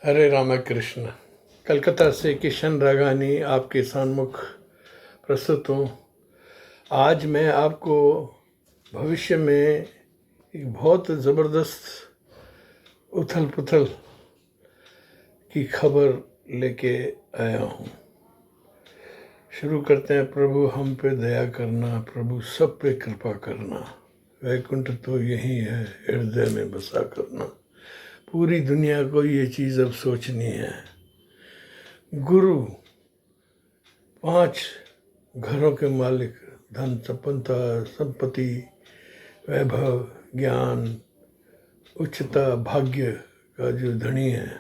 हरे रामकृष्ण। कलकत्ता से किशन रागानी आपके सन्मुख प्रस्तुत हूँ। आज मैं आपको भविष्य में एक बहुत ज़बरदस्त उथल पुथल की खबर लेके आया हूँ। शुरू करते हैं। प्रभु हम पे दया करना, प्रभु सब पे कृपा करना, वैकुंठ तो यही है हृदय में बसा करना। पूरी दुनिया को ये चीज़ अब सोचनी है। गुरु 5 घरों के मालिक, धन संपन्नता, संपत्ति, वैभव, ज्ञान, उच्चता, भाग्य का जो धनी है,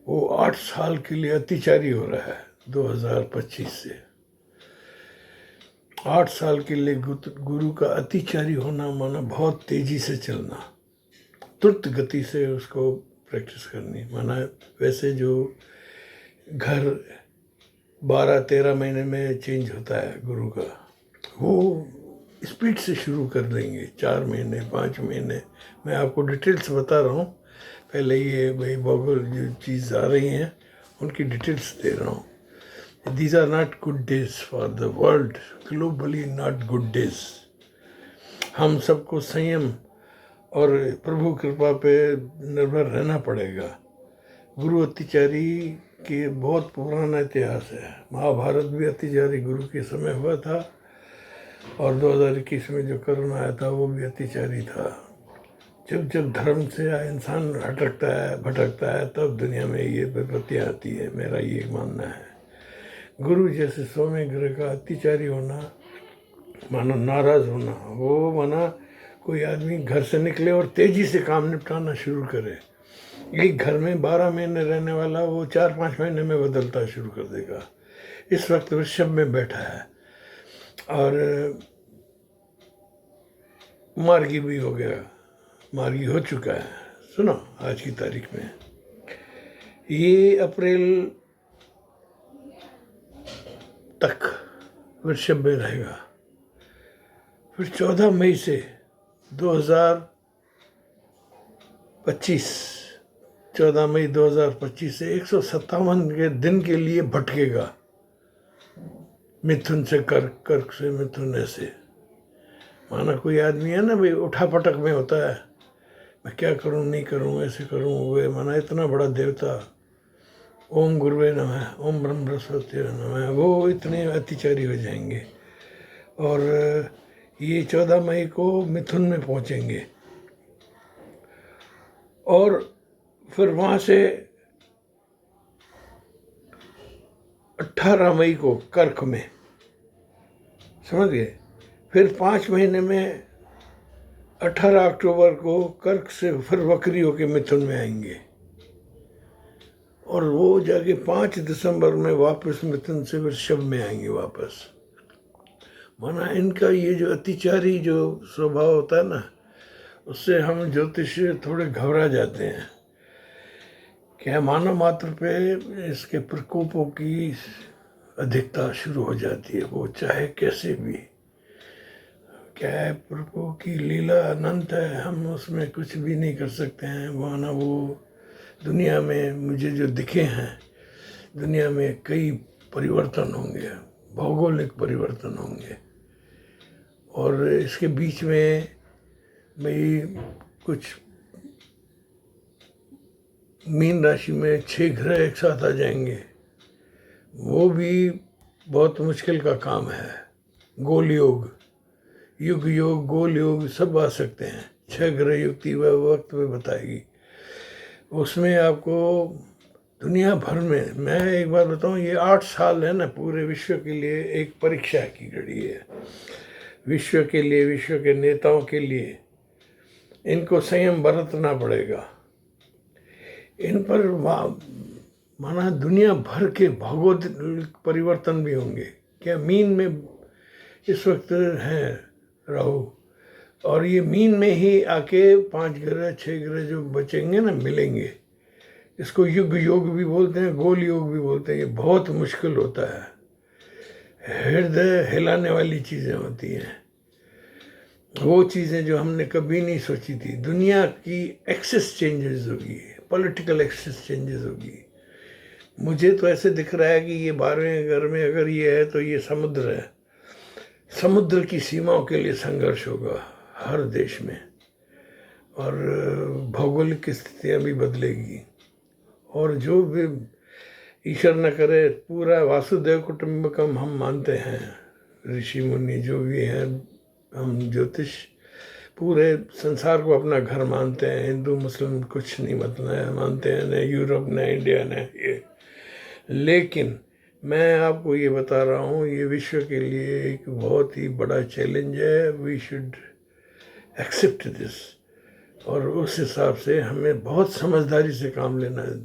वो 8 साल के लिए अतिचारी हो रहा है 2025 से। 8 साल के लिए गुरु का अतिचारी होना माना बहुत तेजी से चलना, तुरंत गति से उसको प्रैक्टिस करनी। माना वैसे जो घर 12-13 महीने में चेंज होता है गुरु का, वो स्पीड से शुरू कर देंगे 4 महीने 5 महीने। मैं आपको डिटेल्स बता रहा हूँ। पहले ये भाई भौगोल जो चीज़ आ रही हैं उनकी डिटेल्स दे रहा हूँ। These are not good days for the world, globally not good days. हम सबको संयम और प्रभु कृपा पे निर्भर रहना पड़ेगा। गुरु अत्याचारी के बहुत पुराना इतिहास है। महाभारत भी अत्याचारी गुरु के समय हुआ था, और 2021 में जो कोरोना आया था वो भी अत्याचारी था। जब जब धर्म से इंसान भटकता है तब दुनिया में ये विपत्तियाँ आती है। मेरा ये मानना है। गुरु जैसे सौम्य ग्रह का अत्याचारी होना मानो नाराज़ होना, वो माना कोई आदमी घर से निकले और तेज़ी से काम निपटाना शुरू करे। एक घर में 12 महीने रहने वाला वो 4-5 महीने में बदलता शुरू कर देगा। इस वक्त वृषभ में बैठा है और मार्गी भी हो गया, मार्गी हो चुका है। सुनो आज की तारीख में ये अप्रैल तक वृषभ में रहेगा। फिर 14 मई से 2025 14 मई 2025 से 157 के दिन के लिए भटकेगा मिथुन से कर्क से मिथुन। ऐसे माना कोई आदमी है ना भाई, उठा पटक में होता है, मैं क्या करूं नहीं करूं, ऐसे करूं वे। माना इतना बड़ा देवता, ओम गुरुवे नमः, ओम ब्रह्म बृहस्पति नमः, वो इतने अत्याचारी हो जाएंगे। और ये 14 मई को मिथुन में पहुंचेंगे और फिर वहाँ से 18 मई को कर्क में, समझ गए। फिर 5 महीने में 18 अक्टूबर को कर्क से फिर वक्री होके मिथुन में आएंगे, और वो जाके 5 दिसंबर में वापस मिथुन से वृषभ में आएंगे वापस। माना इनका ये जो अतिचारी जो स्वभाव होता है ना, उससे हम ज्योतिष थोड़े घबरा जाते हैं। क्या मानव मात्र पे इसके प्रकोपों की अधिकता शुरू हो जाती है, वो चाहे कैसे भी। क्या है, प्रभु की लीला अनंत है, हम उसमें कुछ भी नहीं कर सकते हैं। माना वो दुनिया में मुझे जो दिखे हैं, दुनिया में कई परिवर्तन होंगे, भौगोलिक परिवर्तन होंगे, और इसके बीच में भाई कुछ मीन राशि में 6 ग्रह एक साथ आ जाएंगे, वो भी बहुत मुश्किल का काम है। गोल योग, युग योग, गोल योग सब आ सकते हैं। 6 ग्रह युक्ति वह वक्त में बताएगी। उसमें आपको दुनिया भर में, मैं एक बार बताऊं, ये 8 साल है ना, पूरे विश्व के लिए एक परीक्षा की घड़ी है। विश्व के लिए, विश्व के नेताओं के लिए इनको संयम बरतना पड़ेगा। इन पर माना दुनिया भर के भौगोलिक परिवर्तन भी होंगे। क्या मीन में इस वक्त है राहु, और ये मीन में ही आके 5 ग्रह 6 ग्रह जो बचेंगे ना, मिलेंगे। इसको युग योग भी बोलते हैं, गोल योग भी बोलते हैं। ये बहुत मुश्किल होता है, हृदय हिलाने वाली चीज़ें होती हैं, वो चीज़ें जो हमने कभी नहीं सोची थी। दुनिया की एक्सेस चेंजेस होगी, पॉलिटिकल एक्सचेंजेस होगी। मुझे तो ऐसे दिख रहा है कि ये 12वें घर में अगर ये है तो ये समुद्र है, समुद्र की सीमाओं के लिए संघर्ष होगा हर देश में, और भौगोलिक स्थितियाँ भी बदलेगी। और जो भी ईश्वर न करे, पूरा वासुदेव कुटुंबकम हम मानते हैं, ऋषि मुनि जो भी हैं, हम ज्योतिष पूरे संसार को अपना घर मानते हैं, हिंदू मुस्लिम कुछ नहीं मतलब मानते हैं, न यूरोप न इंडिया न ये। लेकिन मैं आपको ये बता रहा हूँ, ये विश्व के लिए एक बहुत ही बड़ा चैलेंज है। वी शुड एक्सेप्ट दिस, और उस हिसाब से हमें बहुत समझदारी से काम लेना है।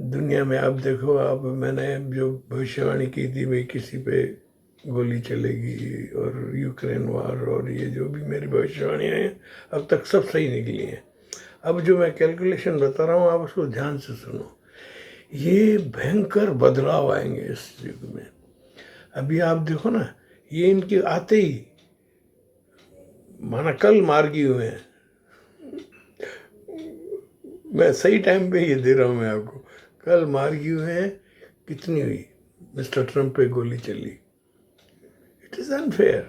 दुनिया में आप देखो, आप मैंने जो भविष्यवाणी की थी भाई किसी पे गोली चलेगी और यूक्रेन वार और ये जो भी मेरी भविष्यवाणियाँ हैं अब तक सब सही निकली हैं। अब जो मैं कैलकुलेशन बता रहा हूँ आप उसको ध्यान से सुनो। ये भयंकर बदलाव आएंगे इस युग में। अभी आप देखो ना, ये इनके आते ही माना कल मार्गी हुए हैं। मैं सही टाइम पे ये दे रहा हूँ मैं आपको, कल मार्गी हुए हैं। कितनी हुई? मिस्टर ट्रम्प पे गोली चली। It is unfair.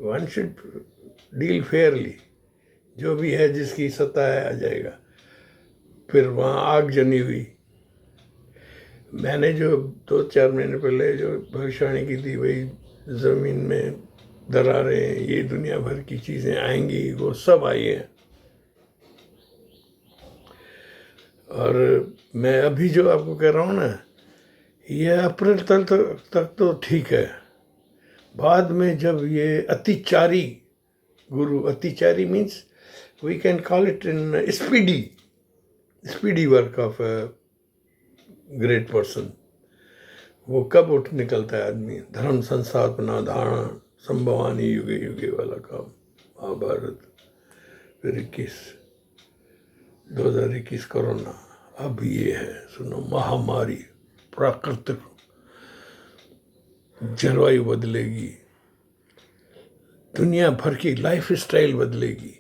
One should deal Fairlie. जो भी है जिसकी सत्ता है आ जाएगा। फिर वहाँ आग जनी हुई। मैंने जो 2-4 महीने पहले जो भविष्यवाणी की थी भाई ज़मीन में दरारें, ये दुनिया भर की चीज़ें आएंगी, वो सब आई हैं। और मैं अभी जो आपको कह रहा हूँ ना, ये अप्रैल तक तो ठीक है। बाद में जब ये अतिचारी गुरु, अतिचारी means we can call it in speedy work of a great person. वो कब उठ निकलता है आदमी? धर्म संस्थापना धारणा संभवानी युगे युगे वाला काम, महाभारत। फिर 2021 कोरोना, अब ये है सुनो महामारी, प्राकृतिक जलवायु बदलेगी, दुनिया भर की लाइफ स्टाइल बदलेगी,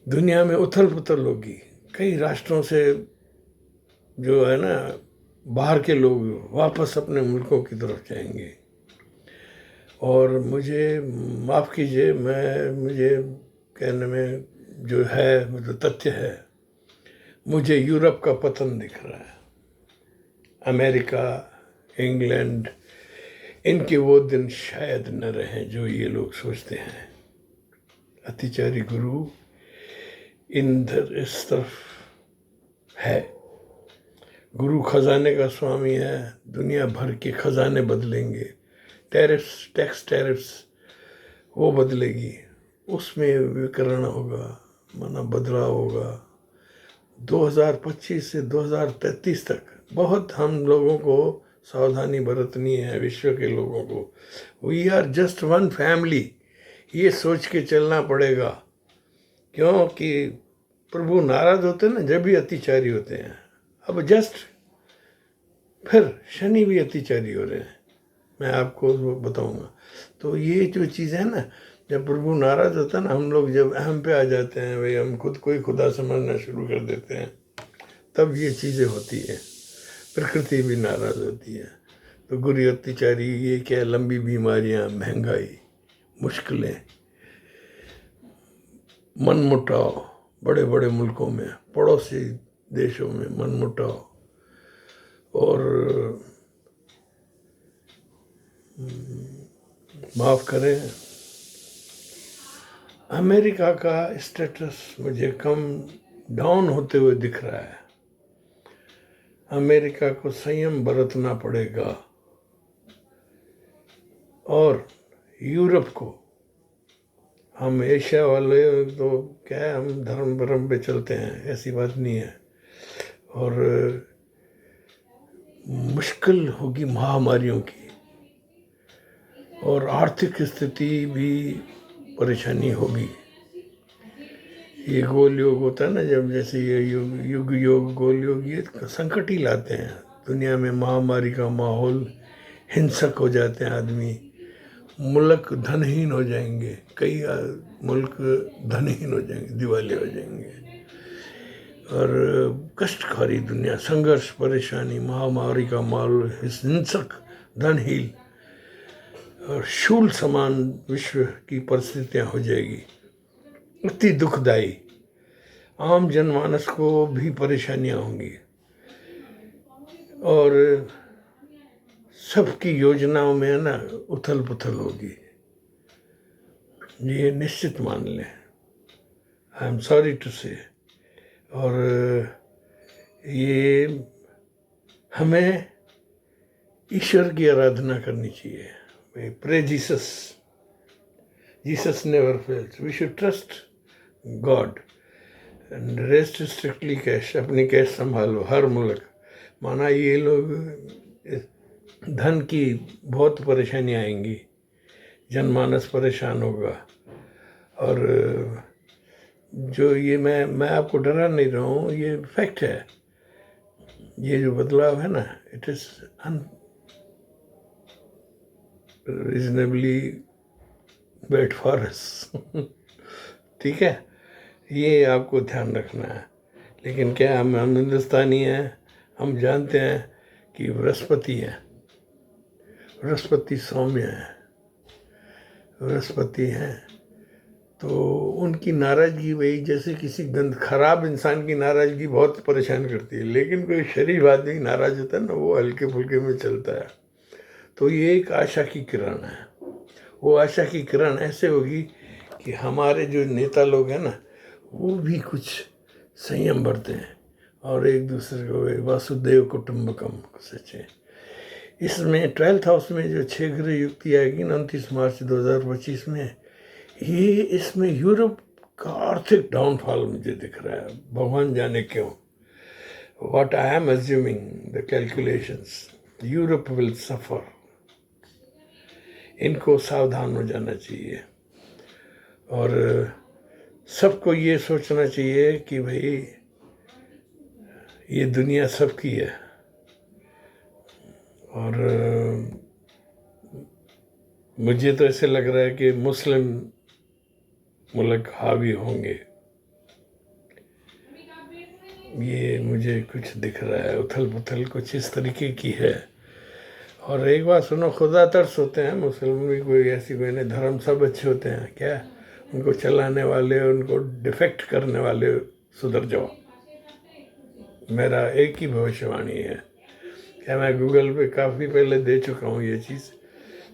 दुनिया में उथल पुथल होगी। कई राष्ट्रों से जो है ना बाहर के लोग वापस अपने मुल्कों की तरफ जाएंगे। और मुझे माफ़ कीजिए, मुझे कहने में जो है जो तथ्य है, मुझे यूरोप का पतन दिख रहा है। अमेरिका, इंग्लैंड, इनके वो दिन शायद न रहें जो ये लोग सोचते हैं। अतिचारी गुरु इस तरफ है। गुरु खजाने का स्वामी है, दुनिया भर के खजाने बदलेंगे। टैक्स टैरिफ्स वो बदलेगी, उसमें विकर्ण होगा, माना बदलाव होगा। 2025 से 2033 तक बहुत हम लोगों को सावधानी बरतनी है, विश्व के लोगों को। We are just one family, ये सोच के चलना पड़ेगा। क्योंकि प्रभु नाराज होते हैं ना जब भी अतिचारी होते हैं। अब जस्ट फिर शनि भी अतिचारी हो रहे हैं, मैं आपको बताऊंगा। तो ये जो चीज़ है ना, जब प्रभु नाराज होता है ना, हम लोग जब अहम पे आ जाते हैं भाई, हम खुद को ही खुदा समझना शुरू कर देते हैं, तब ये चीज़ें होती हैं। प्रकृति भी नाराज होती है। तो गुरु अत्याचारी ये क्या, लंबी बीमारियां, महंगाई, मुश्किलें, मनमुटाव, बड़े बड़े मुल्कों में, पड़ोसी देशों में मनमुटाव, और माफ़ करें, अमेरिका का स्टेटस मुझे कम डाउन होते हुए दिख रहा है। अमेरिका को संयम बरतना पड़ेगा। और यूरोप को, हम एशिया वाले तो क्या है, हम धर्म पे चलते हैं, ऐसी बात नहीं है। और मुश्किल होगी महामारियों की, और आर्थिक स्थिति भी परेशानी होगी। ये गोल योग होता है ना, जब जैसे ये युग गोल योग, ये संकट ही लाते हैं दुनिया में। महामारी का माहौल, हिंसक हो जाते हैं आदमी, मुल्क धनहीन हो जाएंगे, कई मुल्क धनहीन हो जाएंगे, दिवालिया हो जाएंगे। और कष्टकारी दुनिया, संघर्ष, परेशानी, महामारी का माल, हिंसक, धनहीन और शूल समान विश्व की परिस्थितियां हो जाएगी, अति दुखदायी। आम जनमानस को भी परेशानियां होंगी और सबकी योजनाओं में है ना उथल पुथल होगी, ये निश्चित मान लें। आई एम सॉरी टू से। और ये हमें ईश्वर की आराधना करनी चाहिए। Pray Jesus, Jesus never fails, we should trust God and rest strictly cash. अपनी कैश संभालो हर मुल्क। माना ये लोग धन की बहुत परेशानी आएंगी, जनमानस परेशान होगा। और जो ये मैं आपको डरा नहीं रहा हूँ, ये फैक्ट है। ये जो बदलाव है ना, it is reasonably bad for us. ठीक है, ये आपको ध्यान रखना है। लेकिन क्या हम हिंदुस्तानी हैं, हम जानते हैं कि बृहस्पति है, बृहस्पति सौम्य है, बृहस्पति हैं, तो उनकी नाराज़गी वही जैसे किसी गंद खराब इंसान की नाराज़गी बहुत परेशान करती है, लेकिन कोई शरीफ आदमी नाराज़ होता है ना, वो हल्के फुल्के में चलता है। तो ये एक आशा की किरण है। वो आशा की किरण ऐसे होगी कि हमारे जो नेता लोग हैं ना, वो भी कुछ संयम बरतें और एक दूसरे को वासुदेव कुटुंबकम सचे। इसमें 12th हाउस में जो 6 ग्रह युक्ति आएगी ना 29 मार्च 2025 में, ये इसमें यूरोप का आर्थिक डाउनफॉल मुझे दिख रहा है, भगवान जाने क्यों। What I am assuming the calculations, Europe will suffer. इनको सावधान हो जाना चाहिए और सबको ये सोचना चाहिए कि भाई ये दुनिया सबकी है और मुझे तो ऐसे लग रहा है कि मुस्लिम मुल्क हावी होंगे, ये मुझे कुछ दिख रहा है। उथल पुथल कुछ इस तरीके की है। और एक बात सुनो, खुदा तरस होते हैं मुसलमान भी, कोई ऐसी कोई नहीं, धर्म सब अच्छे होते हैं क्या, उनको चलाने वाले, उनको डिफेक्ट करने वाले सुधर जाओ। मेरा एक ही भविष्यवाणी है, क्या मैं गूगल पे काफ़ी पहले दे चुका हूँ ये चीज़,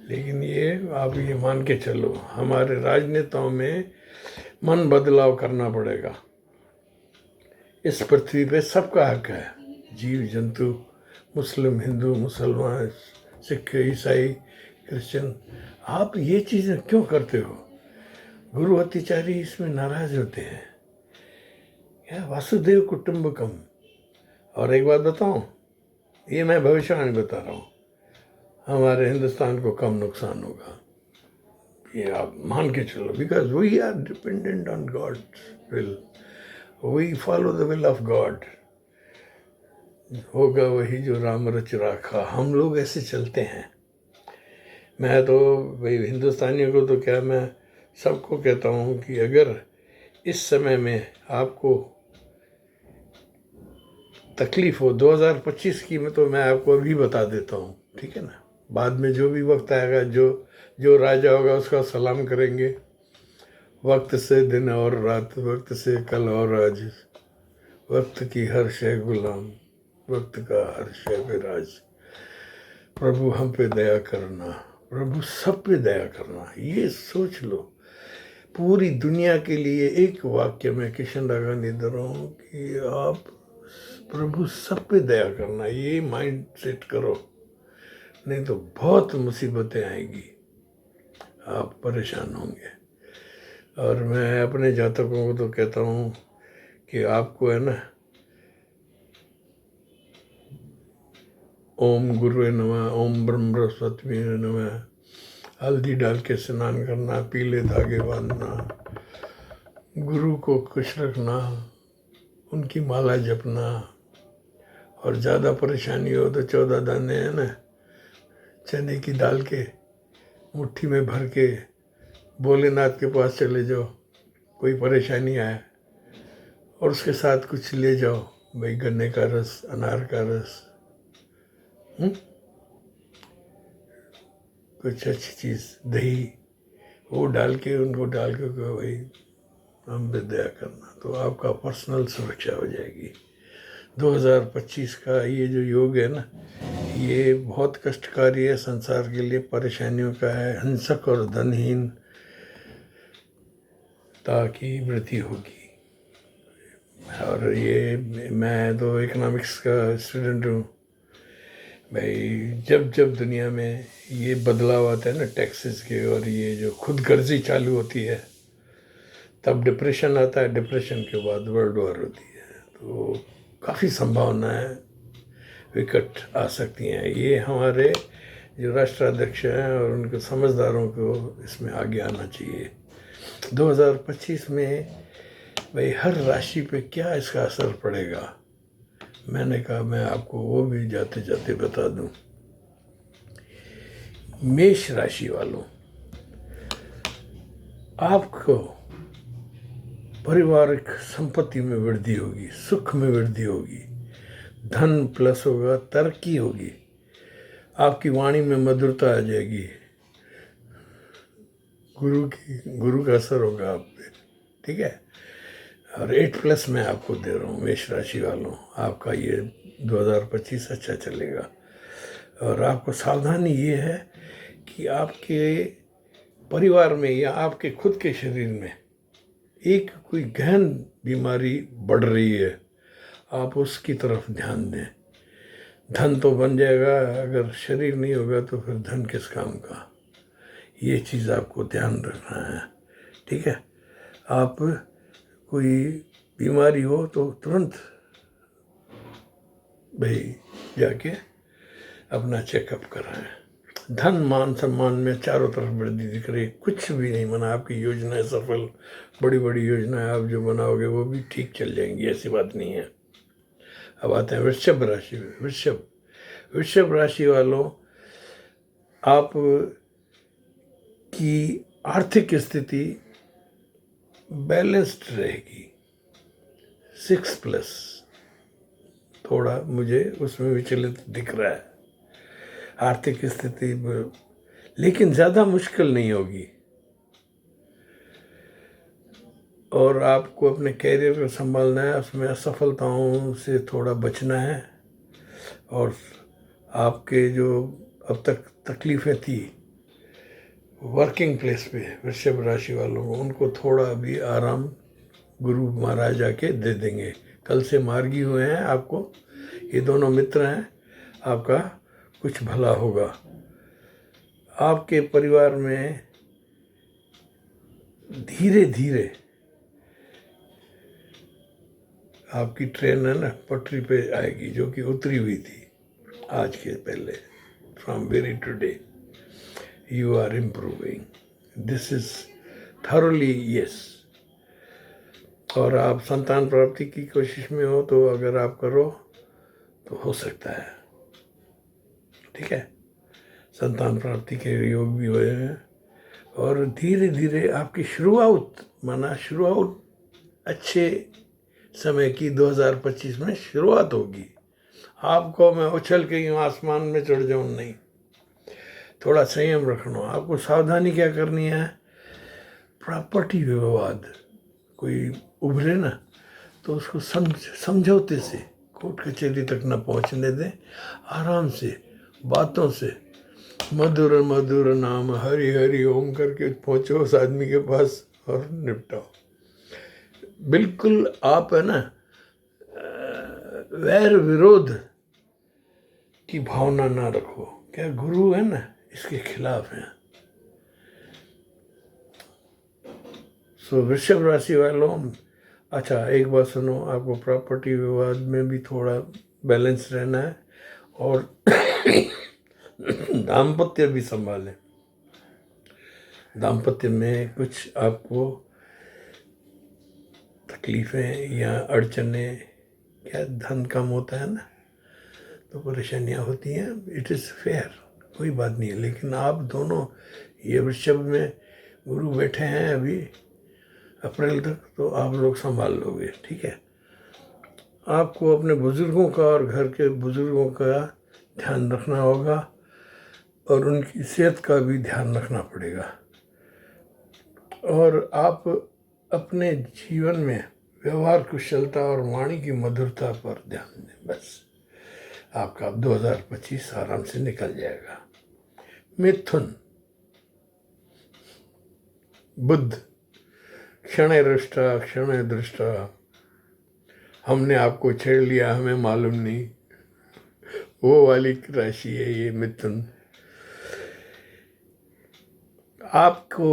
लेकिन ये आप ये मान के चलो, हमारे राजनेताओं में मन बदलाव करना पड़ेगा। इस पृथ्वी पे सबका हक है, जीव जंतु, मुस्लिम, हिंदू, मुसलमान, सिख, ईसाई, क्रिश्चियन। आप ये चीज़ें क्यों करते हो? गुरु अत्याचारी इसमें नाराज होते हैं क्या, वासुदेव कुटुंबकम। और एक बात बताऊं, ये मैं भविष्यवाणी बता रहा हूँ, हमारे हिंदुस्तान को कम नुकसान होगा, ये आप मान के चलो। Because we are dependent on God's will, we follow the will of God. होगा वही जो राम रच राखा, हम लोग ऐसे चलते हैं। मैं तो भाई हिंदुस्तानियों को तो क्या, मैं सबको कहता हूँ कि अगर इस समय में आपको तकलीफ़ हो 2025 की, में तो मैं आपको अभी बता देता हूँ, ठीक है ना। बाद में जो भी वक्त आएगा, जो राजा होगा उसका सलाम करेंगे। वक्त से दिन और रात, वक्त से कल और आज, वक्त की हर शय गुलाम, वक्त का हर शय पे राज। प्रभु हम पे दया करना, प्रभु सब पे दया करना, ये सोच लो। पूरी दुनिया के लिए एक वाक्य में किशन रागा दे रहा हूँ कि आप प्रभु सब पे दया करना, ये माइंड सेट करो, नहीं तो बहुत मुसीबतें आएंगी, आप परेशान होंगे। और मैं अपने जातकों को तो कहता हूँ कि आपको है ना, ओम गुरुवे नमः, ओम ब्रह्म बृहस्पति नमः, हल्दी डाल के स्नान करना, पीले धागे बांधना, गुरु को खुश रखना, उनकी माला जपना। और ज़्यादा परेशानी हो तो 14 दाने है ना चने की दाल के मुट्ठी में भर के भोलेनाथ के पास चले जाओ, कोई परेशानी आए और उसके साथ कुछ ले जाओ, भाई गन्ने का रस, अनार का रस, कुछ अच्छी चीज़, दही, वो डाल के उनको डाल के कहो भाई हम पे दया करना, तो आपका पर्सनल सुरक्षा हो जाएगी। 2025 का ये जो योग है ना, ये बहुत कष्टकारी है संसार के लिए, परेशानियों का है, हिंसक और धनहीन ताकि वृद्धि होगी। और ये मैं तो इकोनॉमिक्स का स्टूडेंट हूँ भाई। जब जब दुनिया में ये बदलाव आता है ना टैक्सेस के, और ये जो खुदगर्जी चालू होती है, तब डिप्रेशन आता है, डिप्रेशन के बाद वर्ल्ड वॉर होती है। तो काफ़ी संभावनाएं विकट आ सकती हैं। ये हमारे जो राष्ट्राध्यक्ष हैं और उनको समझदारों को इसमें आगे आना चाहिए। 2025 में भाई हर राशि पे क्या इसका असर पड़ेगा, मैंने कहा मैं आपको वो भी जाते जाते बता दूं। मेष राशि वालों, आपको पारिवारिक संपत्ति में वृद्धि होगी, सुख में वृद्धि होगी, धन प्लस होगा, तरक्की होगी, आपकी वाणी में मधुरता आ जाएगी, गुरु का असर होगा आप पे, ठीक है। और 8+ मैं आपको दे रहा हूँ मेष राशि वालों, आपका ये 2025 अच्छा चलेगा। और आपको सावधानी ये है कि आपके परिवार में या आपके खुद के शरीर में एक कोई गहन बीमारी बढ़ रही है, आप उसकी तरफ ध्यान दें। धन तो बन जाएगा, अगर शरीर नहीं होगा तो फिर धन किस काम का, ये चीज़ आपको ध्यान रखना है, ठीक है। आप कोई बीमारी हो तो तुरंत भाई जाके अपना चेकअप कराएं। धन मान सम्मान में चारों तरफ वृद्धि दिख रही है, कुछ भी नहीं मना, आपकी योजनाएं सफल, बड़ी बड़ी योजनाएं आप जो बनाओगे वो भी ठीक चल जाएंगी, ऐसी बात नहीं है। अब आते हैं वृषभ राशि में। वृषभ राशि वालों, आप की आर्थिक स्थिति बैलेंस्ड रहेगी। 6+, थोड़ा मुझे उसमें विचलित दिख रहा है आर्थिक स्थिति, लेकिन ज़्यादा मुश्किल नहीं होगी। और आपको अपने कैरियर को संभालना है, उसमें असफलताओं से थोड़ा बचना है। और आपके जो अब तक तकलीफ़ें थी वर्किंग प्लेस पे वृषभ राशि वालों को, उनको थोड़ा भी आराम गुरु महाराज आके दे देंगे। कल से मार्गी हुए हैं आपको, ये दोनों मित्र हैं, आपका कुछ भला होगा। आपके परिवार में धीरे धीरे आपकी ट्रेन है ना पटरी पे आएगी, जो कि उतरी हुई थी आज के पहले। From very today you are improving. This is thoroughly yes. और आप संतान प्राप्ति की कोशिश में हो तो अगर आप करो तो हो सकता है, ठीक है। संतान प्राप्ति के योग भी हुए हैं। और धीरे धीरे आपकी शुरुआत अच्छे समय की 2025 में शुरुआत होगी। आपको मैं उछल के यूँ आसमान में चढ़ जाऊँ, नहीं, थोड़ा संयम रखना। आपको सावधानी क्या करनी है, प्रॉपर्टी विवाद कोई उभरे ना तो उसको समझौते से, कोर्ट कचहरी तक न पहुंचने दें, आराम से बातों से, मधुर मधुर नाम हरि हरि ओम करके पहुंचो उस आदमी के पास और निपटाओ। बिल्कुल आप है ना वैर विरोध की भावना ना रखो, क्या गुरु है ना इसके खिलाफ हैं। सो वृषभ राशि वालों, अच्छा एक बात सुनो, आपको प्रॉपर्टी विवाद में भी थोड़ा बैलेंस रहना है और दाम्पत्य भी संभालें। दाम्पत्य में कुछ आपको तकलीफ़ें या अड़चने, क्या धन कम होता है ना तो परेशानियाँ होती हैं, इट इज़ फेयर, कोई बात नहीं है। लेकिन आप दोनों, ये वृषभ में गुरु बैठे हैं अभी, अप्रैल तक तो आप लोग संभाल लोगे, ठीक है। आपको अपने बुज़ुर्गों का और घर के बुज़ुर्गों का ध्यान रखना होगा और उनकी सेहत का भी ध्यान रखना पड़ेगा। और आप अपने जीवन में व्यवहार कुशलता और वाणी की मधुरता पर ध्यान दें। बस आपका 2025 आराम से निकल जाएगा। मिथुन, बुध, क्षण रुष्टा क्षण दृष्टा, हमने आपको छेड़ लिया हमें मालूम नहीं, वो वाली राशि है ये मिथुन। आपको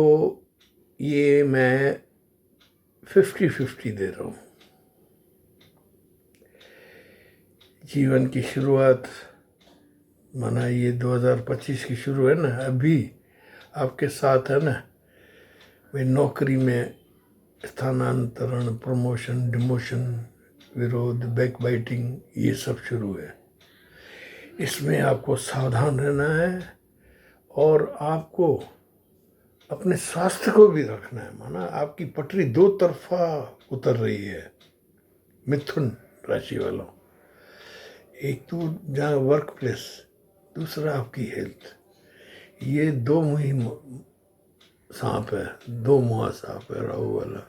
ये मैं 50-50 दे रहा हूँ। जीवन की शुरुआत माना ये 2025 की शुरू है ना, अभी आपके साथ है ना, भाई नौकरी में स्थानांतरण, प्रमोशन, डिमोशन, विरोध, बैकबाइटिंग, ये सब शुरू है। इसमें आपको सावधान रहना है और आपको अपने स्वास्थ्य को भी रखना है। माना आपकी पटरी दो तरफा उतर रही है मिथुन राशि वालों। एक तो जहाँ वर्क प्लेस, दूसरा आपकी हेल्थ। ये दो मुहिम सांप है, दो मुहा सांप है राहु वाला।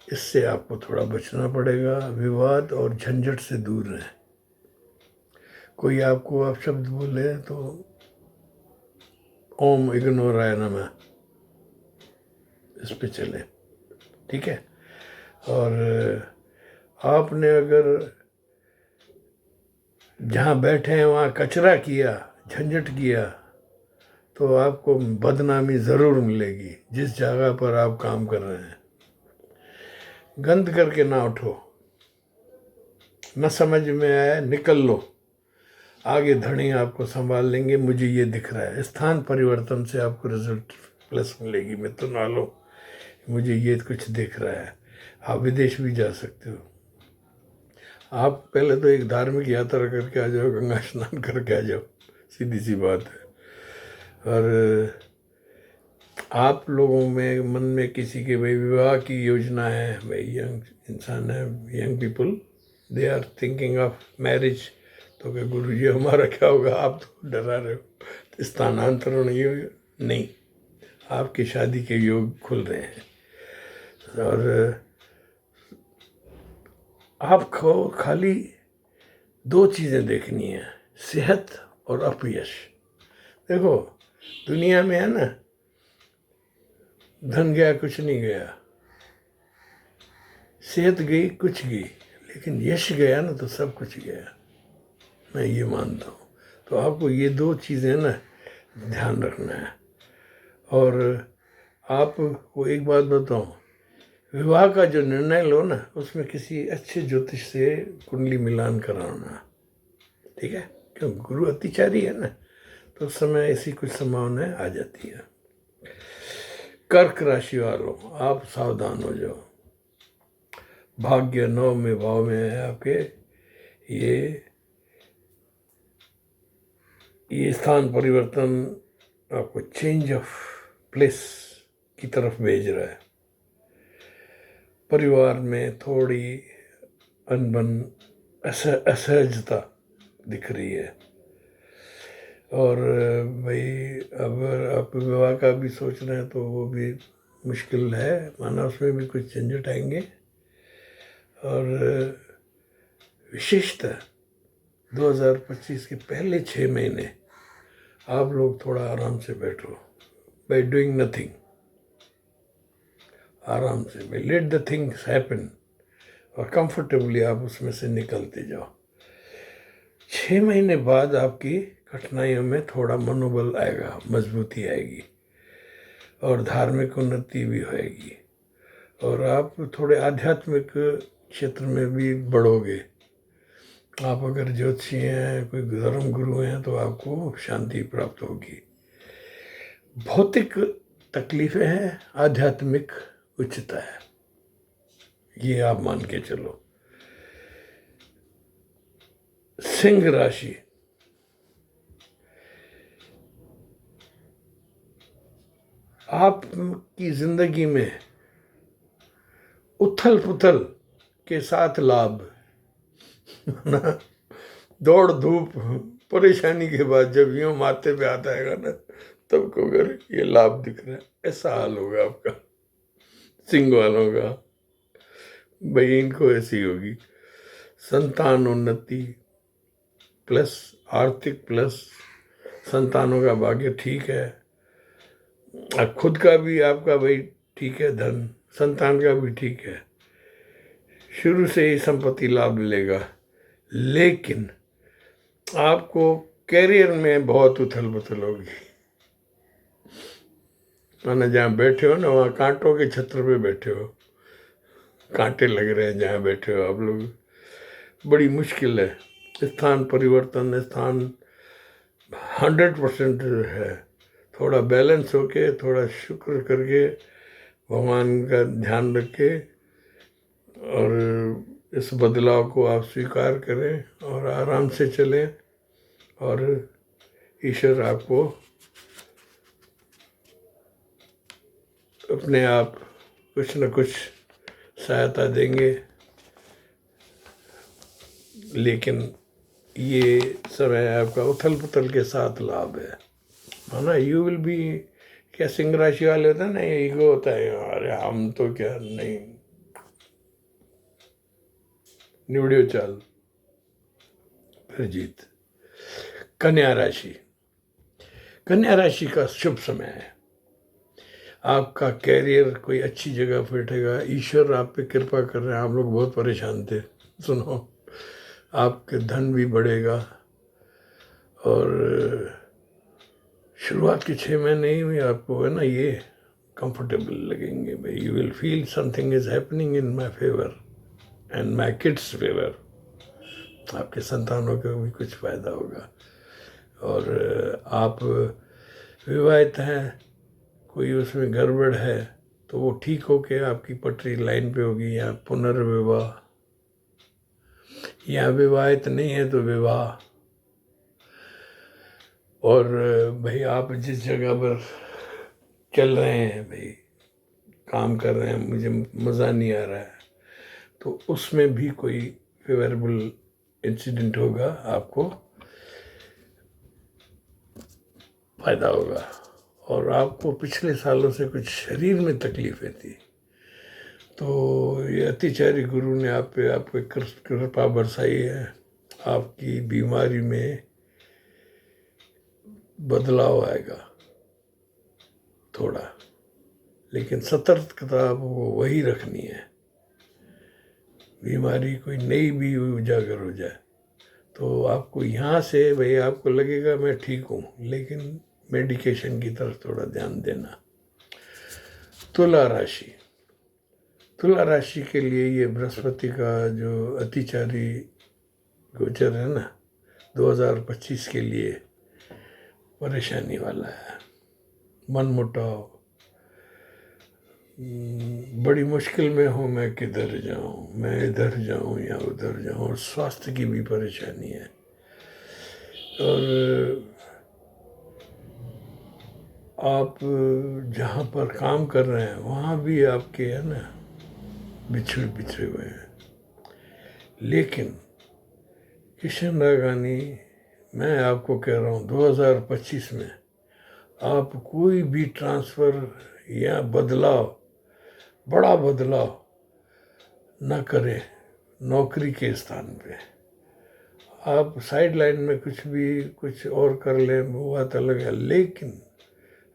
इससे आपको थोड़ा बचना पड़ेगा। विवाद और झंझट से दूर रहें। कोई आपको आप शब्द बोले तो ओम इग्नोराय नमः, इस पे चले, ठीक है। और आपने अगर जहाँ बैठे हैं वहाँ कचरा किया, झंझट किया, तो आपको बदनामी ज़रूर मिलेगी जिस जगह पर आप काम कर रहे हैं। गंद करके ना उठो, न समझ में आया निकल लो, आगे धनी आपको संभाल लेंगे, मुझे ये दिख रहा है। स्थान परिवर्तन से आपको रिजल्ट प्लस मिलेगी मिथुन वालों, मुझे ये कुछ दिख रहा है। आप विदेश भी जा सकते हो। आप पहले तो एक धार्मिक यात्रा करके आ जाओ, गंगा स्नान करके आ जाओ, सीधी सी बात है। और आप लोगों में मन में किसी के भाई विवाह की योजना है, भाई यंग इंसान है, young people, they are thinking of marriage, तो क्या गुरु जी हमारा क्या होगा, आप तो डरा रहे हो। तो स्थानांतरण ये नहीं, आपकी शादी के योग खुल रहे हैं। और आपको खाली दो चीज़ें देखनी है, सेहत और अपयश। देखो दुनिया में है ना, धन गया कुछ नहीं गया, सेहत गई कुछ गई, लेकिन यश गया ना तो सब कुछ गया, मैं ये मानता हूँ। तो आपको ये दो चीज़ें ना ध्यान रखना है। और आपको एक बात बताऊँ, विवाह का जो निर्णय लो ना, उसमें किसी अच्छे ज्योतिष से कुंडली मिलान कराना, ठीक है। क्यों, गुरु अतिचारी है ना, तो उस समय ऐसी कुछ संभावनाएं आ जाती है। कर्क राशि वालों, आप सावधान हो जाओ। भाग्य 9वें भाव में है आपके। ये स्थान परिवर्तन आपको चेंज ऑफ प्लेस की तरफ भेज रहा है। परिवार में थोड़ी अनबन, असहजता दिख रही है। और भाई अगर आप विवाह का भी सोच रहे हैं तो वो भी मुश्किल है, माना उसमें भी कुछ झंझट आएंगे। और विशेषतः 2025 के पहले 6 महीने आप लोग थोड़ा आराम से बैठो, बाय डूइंग नथिंग, आराम से, by let the things happen, और कंफर्टेबली आप उसमें से निकलते जाओ। 6 महीने बाद आपकी कठिनाइयों में थोड़ा मनोबल आएगा, मजबूती आएगी और धार्मिक उन्नति भी होएगी। और आप थोड़े आध्यात्मिक क्षेत्र में भी बढ़ोगे। आप अगर ज्योतिषी हैं, कोई धर्म गुरु हैं, तो आपको शांति प्राप्त होगी। भौतिक तकलीफें हैं, आध्यात्मिक उच्चता है, ये आप मान के चलो। सिंह राशि, आपकी जिंदगी में उथल पुथल के साथ लाभ, ना दौड़ धूप परेशानी के बाद जब यूं माथे पे आता है ना, तब को अगर ये लाभ दिख रहा है, ऐसा हाल होगा आपका सिंह वालों का। भाई इनको ऐसी होगी संतान उन्नति प्लस आर्थिक प्लस संतानों का भाग्य ठीक है, और खुद का भी आपका भाई ठीक है, धन संतान का भी ठीक है, शुरू से ही संपत्ति लाभ मिलेगा। लेकिन आपको कैरियर में बहुत उथल पुथल होगी, माना जहाँ बैठे हो ना वहाँ कांटों के छत्र पे बैठे हो, कांटे लग रहे हैं जहाँ बैठे हो आप लोग, बड़ी मुश्किल है। स्थान परिवर्तन, स्थान 100% है। थोड़ा बैलेंस होके, थोड़ा शुक्र करके, भगवान का ध्यान रख के, और इस बदलाव को आप स्वीकार करें और आराम से चलें, और ईश्वर आपको अपने आप कुछ न कुछ सहायता देंगे। लेकिन ये समय आपका उथल पुथल के साथ लाभ है, माना यू विल बी, क्या सिंह राशि वाले होता है ना, ये ईगो होता है, अरे हम तो क्या नहीं, निवड़ियो चाल फिर जीत। कन्या राशि, कन्या राशि का शुभ समय है, आपका कैरियर कोई अच्छी जगह बैठेगा, ईश्वर आप पे कृपा कर रहे हैं। आप लोग बहुत परेशान थे, सुनो, आपके धन भी बढ़ेगा, और शुरुआत के 6 महीने ही में आपको है ना ये कंफर्टेबल लगेंगे भाई, you will feel something is happening in my favour and my kids favour. आपके संतानों को भी कुछ फायदा होगा, और आप विवाहित हैं, कोई उसमें गड़बड़ है तो वो ठीक होके आपकी पटरी लाइन पे होगी, या पुनर्विवाह, या विवाहित नहीं है तो विवाह। और भाई आप जिस जगह पर चल रहे हैं भाई, काम कर रहे हैं, मुझे मज़ा नहीं आ रहा है, तो उसमें भी कोई फेवरेबल इंसिडेंट होगा, आपको फायदा होगा। और आपको पिछले सालों से कुछ शरीर में तकलीफें थी, तो ये अतिचारी गुरु ने आप पे आपको कृपा बरसाई है, आपकी बीमारी में बदलाव आएगा थोड़ा, लेकिन सतर्कता आपको वही रखनी है। बीमारी कोई नई भी उजागर हो जाए तो आपको यहाँ से भाई आपको लगेगा मैं ठीक हूँ, लेकिन मेडिकेशन की तरफ थोड़ा ध्यान देना। तुला राशि, तुला राशि के लिए ये बृहस्पति का जो अतिचारी गोचर है ना, 2025 के लिए परेशानी वाला है। मन मुटाव, बड़ी मुश्किल में हूँ, मैं किधर जाऊँ, मैं इधर जाऊँ या उधर जाऊँ, और स्वास्थ्य की भी परेशानी है। और आप जहाँ पर काम कर रहे हैं वहाँ भी आपके है ना बिछड़े हुए हैं। लेकिन किशन रागानी, मैं आपको कह रहा हूँ 2025 में आप कोई भी ट्रांसफ़र या बदलाव, बड़ा बदलाव न करें नौकरी के स्थान पे। आप साइड लाइन में कुछ और कर लें, वो बात अलग है, लेकिन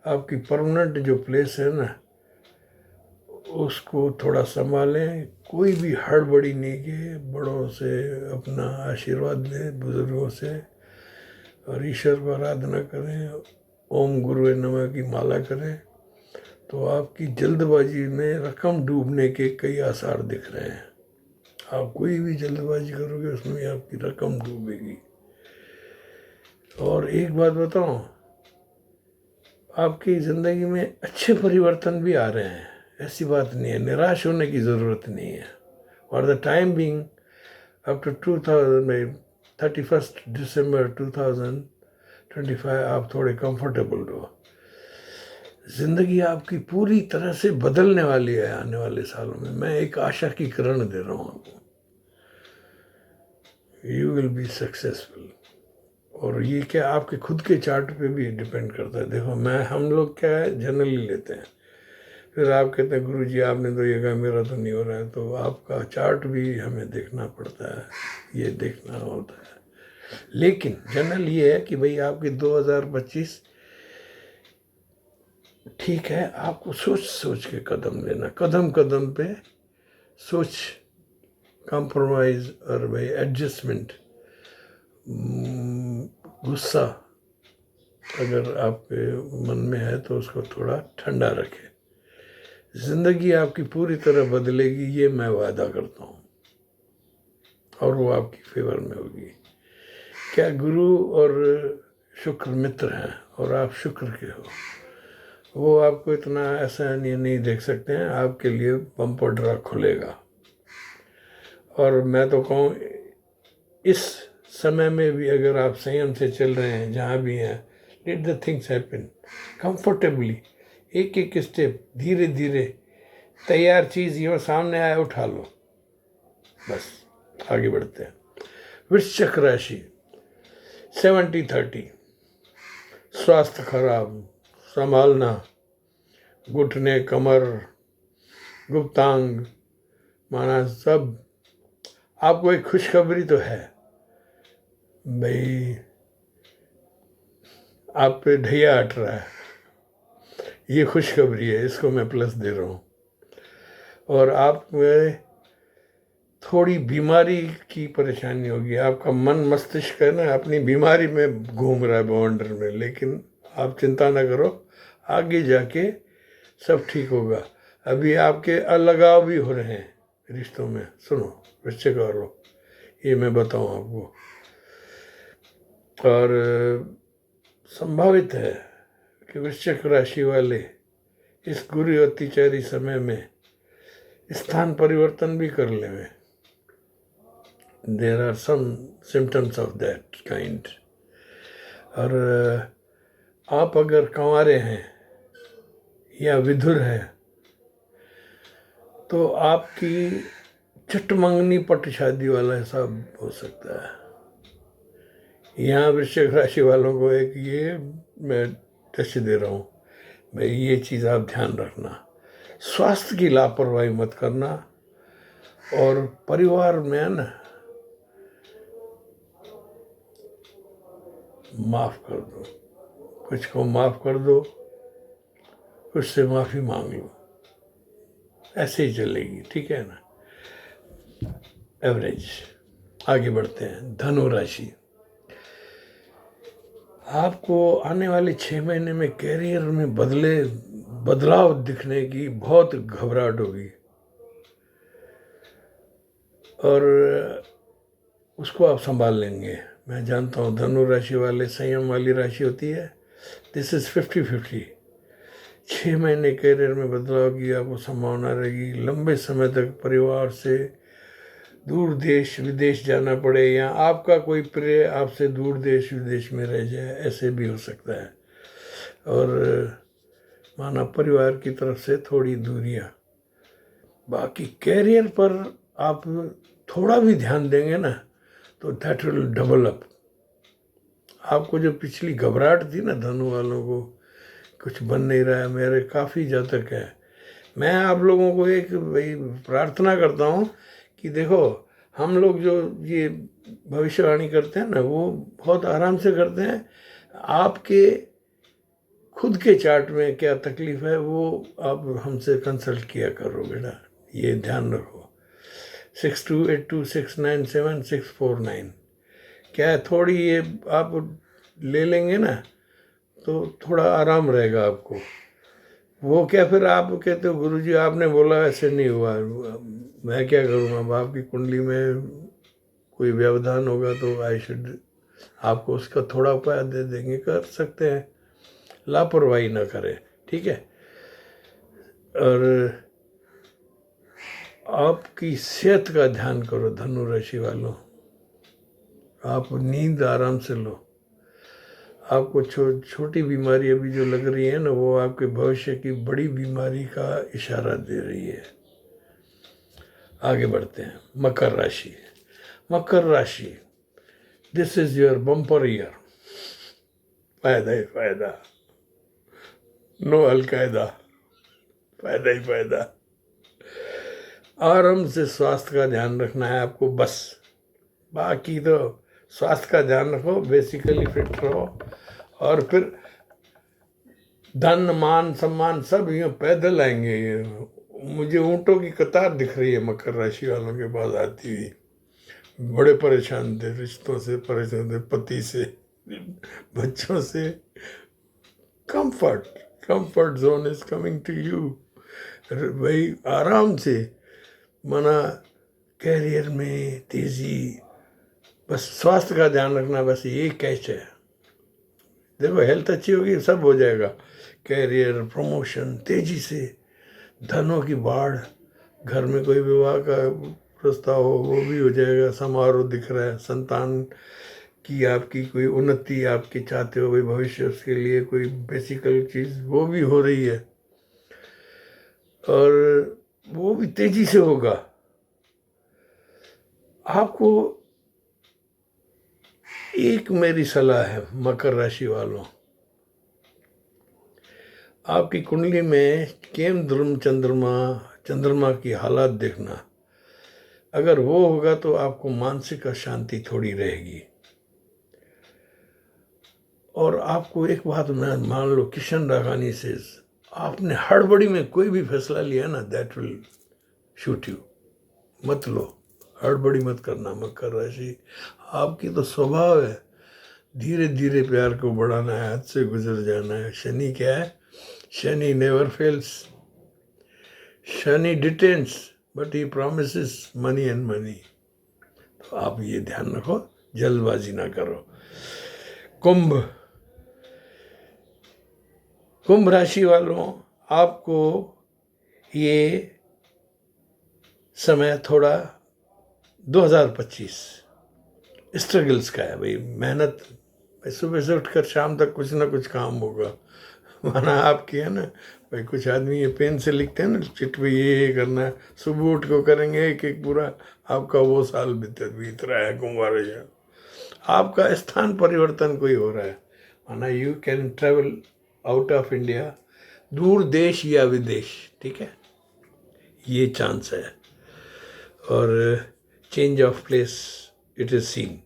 आपकी परमानेंट जो प्लेस है ना, उसको थोड़ा संभालें। कोई भी हड़बड़ी नहीं कि बड़ों से अपना आशीर्वाद लें, बुजुर्गों से, और ईश्वर को आराधना करें, ओम गुरुवे नमः की माला करें, तो आपकी जल्दबाजी में रकम डूबने के कई आसार दिख रहे हैं। आप कोई भी जल्दबाजी करोगे उसमें आपकी रकम डूबेगी। और एक बात बताऊं, आपकी ज़िंदगी में अच्छे परिवर्तन भी आ रहे हैं, ऐसी बात नहीं है, निराश होने की ज़रूरत नहीं है। For the time being up to 31 December 2025 आप थोड़े कंफर्टेबल रहो। जिंदगी आपकी पूरी तरह से बदलने वाली है आने वाले सालों में। मैं एक आशा की किरण दे रहा हूँ आपको। You will be successful. और ये क्या आपके खुद के चार्ट पे भी डिपेंड करता है। देखो मैं हम लोग क्या है जनरली लेते हैं, फिर आप कहते हैं गुरु जी आपने तो ये कहा मेरा तो नहीं हो रहा है, तो आपका चार्ट भी हमें देखना पड़ता है, ये देखना होता है। लेकिन जनरल ये है कि भाई आपके 2025 ठीक है, आपको सोच सोच के कदम लेना, कदम कदम पे सोच, कॉम्प्रोमाइज और भाई एडजस्टमेंट। गुस्सा अगर आपके मन में है तो उसको थोड़ा ठंडा रखें। जिंदगी आपकी पूरी तरह बदलेगी, ये मैं वादा करता हूँ, और वो आपकी फेवर में होगी। क्या गुरु और शुक्र मित्र हैं और आप शुक्र के हो, वो आपको इतना ऐसा नहीं देख सकते हैं, आपके लिए बम्पर ड्रा खुलेगा। और मैं तो कहूँ इस समय में भी अगर आप संयम से चल रहे हैं, जहाँ भी हैं, late the things happen comfortably, एक एक स्टेप धीरे धीरे, तैयार चीज़ ये सामने आए उठा लो, बस आगे बढ़ते हैं। वृश्चिक राशि 70-30, स्वास्थ्य खराब, संभालना, घुटने, कमर, गुप्तांग, माना सब। आपको एक खुशखबरी तो है भाई, आप पे ढैया हट रहा है, ये खुशखबरी है, इसको मैं प्लस दे रहा हूँ। और आप में थोड़ी बीमारी की परेशानी होगी, आपका मन मस्तिष्क है ना अपनी बीमारी में घूम रहा है बाउंडर में, लेकिन आप चिंता ना करो, आगे जाके सब ठीक होगा। अभी आपके अलगाव भी हो रहे हैं रिश्तों में। सुनो वृश्चिक वालों, ये मैं बताऊं आपको, और संभावित है कि वृश्चिक राशि वाले इस गुरु अतिचारी समय में स्थान परिवर्तन भी कर लेंगे। There are some symptoms of that kind. और आप अगर कंवारे हैं या विधुर है तो आपकी चटमंगनी पट शादी वाला हिसाब हो सकता है। यहाँ वृश्चिक राशि वालों को एक ये मैं टच दे रहा हूँ भाई, ये चीज़ आप ध्यान रखना, स्वास्थ्य की लापरवाही मत करना। और परिवार में ना माफ़ कर दो, कुछ को माफ़ कर दो, कुछ से माफ़ी मांग लो, ऐसे ही चलेगी, ठीक है ना। एवरेज। आगे बढ़ते हैं। धनु राशि, आपको आने वाले 6 महीने में कैरियर में बदलाव दिखने की बहुत घबराहट होगी, और उसको आप संभाल लेंगे। मैं जानता हूँ धनु राशि वाले संयम वाली राशि होती है। This is 50-50। 6 महीने कैरियर में बदलाव की आपको संभावना रहेगी। लंबे समय तक परिवार से दूर देश विदेश जाना पड़े, या आपका कोई प्रिय आपसे दूर देश विदेश में रह जाए, ऐसे भी हो सकता है। और माना परिवार की तरफ से थोड़ी दूरियां। बाकी कैरियर पर आप थोड़ा भी ध्यान देंगे ना तो दैट विल डबल अप। आपको जो पिछली घबराहट थी ना धनु वालों को, कुछ बन नहीं रहा है, मेरे काफ़ी जातक है। मैं आप लोगों को एक भाई प्रार्थना करता हूँ कि देखो, हम लोग जो ये भविष्यवाणी करते हैं ना वो बहुत आराम से करते हैं। आपके खुद के चार्ट में क्या तकलीफ है वो आप हमसे कंसल्ट किया करो बेटा, ये ध्यान रखो। 6282697649 क्या है, थोड़ी ये आप ले लेंगे ना तो थोड़ा आराम रहेगा आपको। वो क्या फिर आप कहते हो गुरुजी आपने बोला ऐसे नहीं हुआ, मैं क्या करूँ, अब आपकी कुंडली में कोई व्यवधान होगा तो आई शुड आपको उसका थोड़ा उपाय दे देंगे, कर सकते हैं, लापरवाही ना करें, ठीक है। और आपकी सेहत का ध्यान करो धनु राशि वालों, आप नींद आराम से लो, आपको छोटी बीमारी अभी जो लग रही है ना, वो आपके भविष्य की बड़ी बीमारी का इशारा दे रही है। आगे बढ़ते हैं। मकर राशि। मकर राशि, this is your bumper year. फायदा ही फायदा, नो अलकायदा, फायदा ही फायदा। आराम से स्वास्थ्य का ध्यान रखना है आपको बस। बाकी तो स्वास्थ्य का ध्यान रखो, बेसिकली फिट रहो, और फिर धन मान सम्मान सब यूँ पैदल आएंगे। ये मुझे ऊँटों की कतार दिख रही है मकर राशि वालों के पास आती हुई। बड़े परेशान थे, रिश्तों से परेशान थे, पति से, बच्चों से। Comfort zone is coming to you. भाई आराम से, मना कैरियर में तेजी, बस स्वास्थ्य का ध्यान रखना, बस ये कैच है। देखो हेल्थ अच्छी होगी सब हो जाएगा, कैरियर, प्रमोशन, तेजी से, धनों की बाढ़, घर में कोई विवाह का प्रस्ताव हो वो भी हो जाएगा, समारोह दिख रहा है, संतान की आपकी कोई उन्नति आपकी चाहते हो भाई भविष्य, उसके लिए कोई बेसिकल चीज़ वो भी हो रही है, और वो भी तेजी से होगा। आपको एक मेरी सलाह है मकर राशि वालों, आपकी कुंडली में केम चंद्रमा की हालत देखना। अगर वो होगा तो आपको मानसिक अशांति थोड़ी रहेगी। और आपको एक बात मैं मान लो, किशन राघानी से आपने हड़बड़ी में कोई भी फैसला लिया ना, दैट विल शूट यू। मत लो, हड़बड़ी मत करना मकर राशि। आपकी तो स्वभाव है धीरे धीरे प्यार को बढ़ाना है, हद से गुजर जाना है। शनि क्या है? Shani never fails, Shani डिटेन्स but he promises money and money. तो आप ये ध्यान रखो, जल्दबाजी ना करो। कुंभ राशि वालों, आपको ये समय थोड़ा 2025 स्ट्रगल्स का है भाई। मेहनत, सुबह से उठकर शाम तक कुछ ना कुछ काम होगा। माना आपकी है ना भाई, कुछ आदमी ये पेन से लिखते हैं ना चिट पे ये करना है, सुबह उठ को करेंगे एक एक पूरा, आपका वो साल बीत रहा है कुंभ राशि। आपका स्थान परिवर्तन कोई हो रहा है, माना you can travel out of India, दूर देश या विदेश, ठीक है, ये चांस है। और change of place it is seen.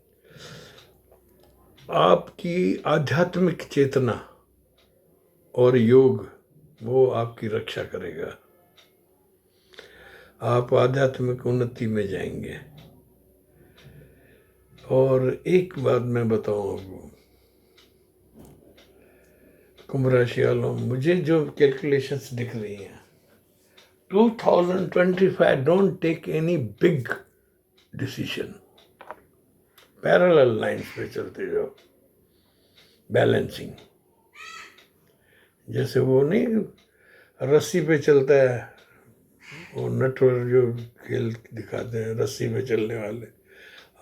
आपकी आध्यात्मिक चेतना और योग वो आपकी रक्षा करेगा, आप आध्यात्मिक उन्नति में जाएंगे। और एक बात मैं बताऊं आपको, कुंभ राशि वालों, मुझे जो कैलकुलेशंस दिख रही हैं, 2025 don't take any big decision, parallel lines पे चलते जाओ, बैलेंसिंग। जैसे वो नहीं रस्सी पे चलता है, वो नटवर जो खेल दिखाते हैं रस्सी पे चलने वाले,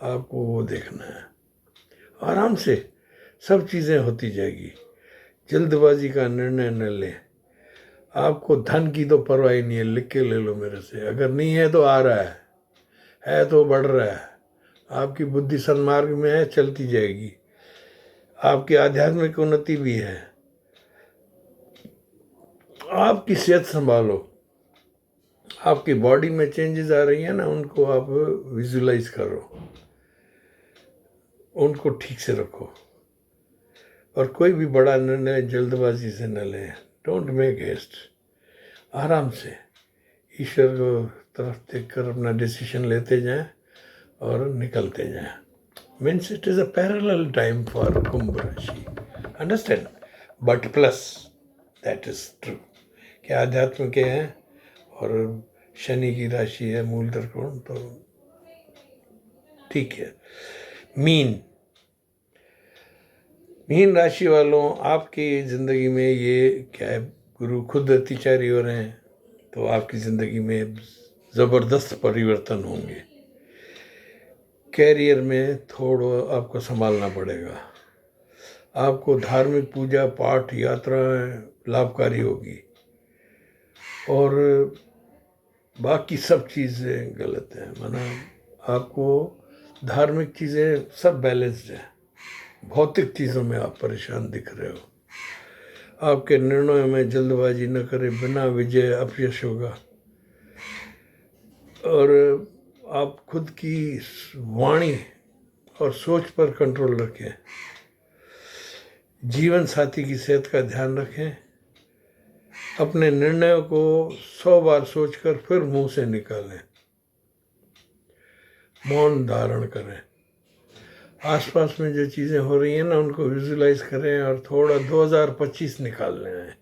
आपको वो देखना है। आराम से सब चीज़ें होती जाएगी, जल्दबाजी का निर्णय न ले। आपको धन की तो परवाह नहीं है, लिख के ले लो मेरे से, अगर नहीं है तो आ रहा है तो बढ़ रहा है। आपकी बुद्धि सन्मार्ग में है, चलती जाएगी। आपकी आध्यात्मिक उन्नति भी है। आपकी सेहत संभालो, आपकी बॉडी में चेंजेस आ रही हैं ना, उनको आप विजुलाइज करो, उनको ठीक से रखो। और कोई भी बड़ा निर्णय जल्दबाजी से न लें, डोंट मेक हेस्ट। आराम से ईश्वर को तरफ देखकर अपना डिसीजन लेते जाएं और निकलते जाएं। Means it is a parallel time for Kumbh rashi, understand, but plus that is true कि आध्यात्म के हैं और शनि की राशि है मूल त्रिकोण, तो ठीक है। मीन राशि वालों, आपकी ज़िंदगी में ये क्या है, गुरु खुद अतिचारी हो रहे हैं, तो आपकी ज़िंदगी में ज़बरदस्त परिवर्तन होंगे। कैरियर में थोड़ा आपको संभालना पड़ेगा, आपको धार्मिक पूजा पाठ यात्राएं लाभकारी होगी, और बाकी सब चीज़ें गलत हैं। माना आपको धार्मिक चीज़ें सब बैलेंस्ड हैं, भौतिक चीज़ों में आप परेशान दिख रहे हो। आपके निर्णयों में जल्दबाजी न करें, बिना विजय अपयश होगा। और आप खुद की वाणी और सोच पर कंट्रोल रखें। जीवन साथी की सेहत का ध्यान रखें। अपने निर्णयों को 100 बार सोचकर फिर मुंह से निकालें। मौन धारण करें। आसपास में जो चीज़ें हो रही हैं ना, उनको विजुलाइज करें और थोड़ा 2025 निकाल लें।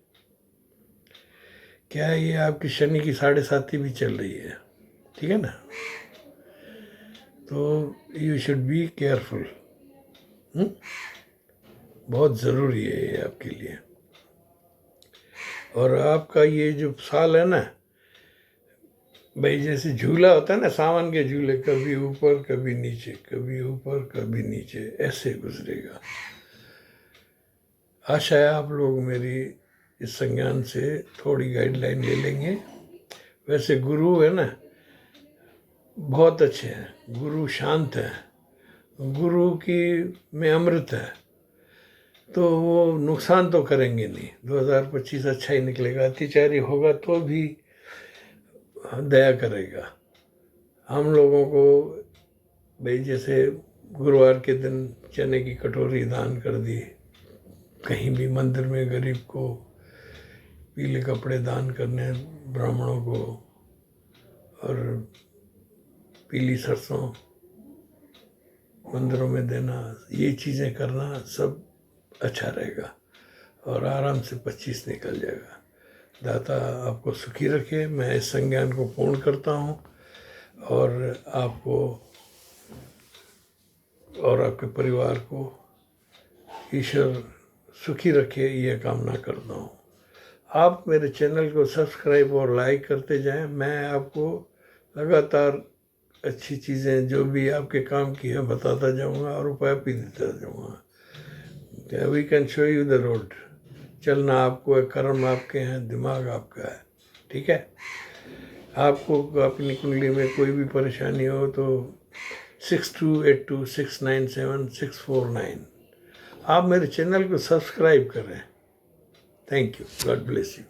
क्या है, ये आपकी शनि की 7.5 भी चल रही है, ठीक है ना? तो यू शुड बी केयरफुल। बहुत ज़रूरी है ये आपके लिए। और आपका ये जो साल है ना भाई, जैसे झूला होता है ना, सावन के झूले, कभी ऊपर कभी नीचे, कभी ऊपर कभी नीचे, ऐसे गुजरेगा। आशा है आप लोग मेरी इस संज्ञान से थोड़ी गाइडलाइन ले लेंगे। वैसे गुरु है ना, बहुत अच्छे हैं। गुरु शांत है, गुरु की में अमृत है, तो वो नुकसान तो करेंगे नहीं। 2025 अच्छा ही निकलेगा। अत्याचारी होगा तो भी दया करेगा। हम लोगों को भाई, जैसे गुरुवार के दिन चने की कटोरी दान कर दी, कहीं भी मंदिर में गरीब को पीले कपड़े दान करने, ब्राह्मणों को, और पीली सरसों मंदिरों में देना, ये चीज़ें करना सब अच्छा रहेगा और आराम से 25 निकल जाएगा। दाता आपको सुखी रखे। मैं इस संज्ञान को पूर्ण करता हूँ और आपको और आपके परिवार को ईश्वर सुखी रखे, ये कामना करता हूँ। आप मेरे चैनल को सब्सक्राइब और लाइक करते जाएं। मैं आपको लगातार अच्छी चीज़ें जो भी आपके काम की है बताता जाऊँगा और उपाय भी देता जाऊँगा। We can show you the road. चलना आपको है, कर्म आपके हैं, दिमाग आपका है, ठीक है? आपको अपनी कुंडली में कोई भी परेशानी हो तो 6282697649 आप मेरे चैनल को सब्सक्राइब करें। Thank you. God bless you.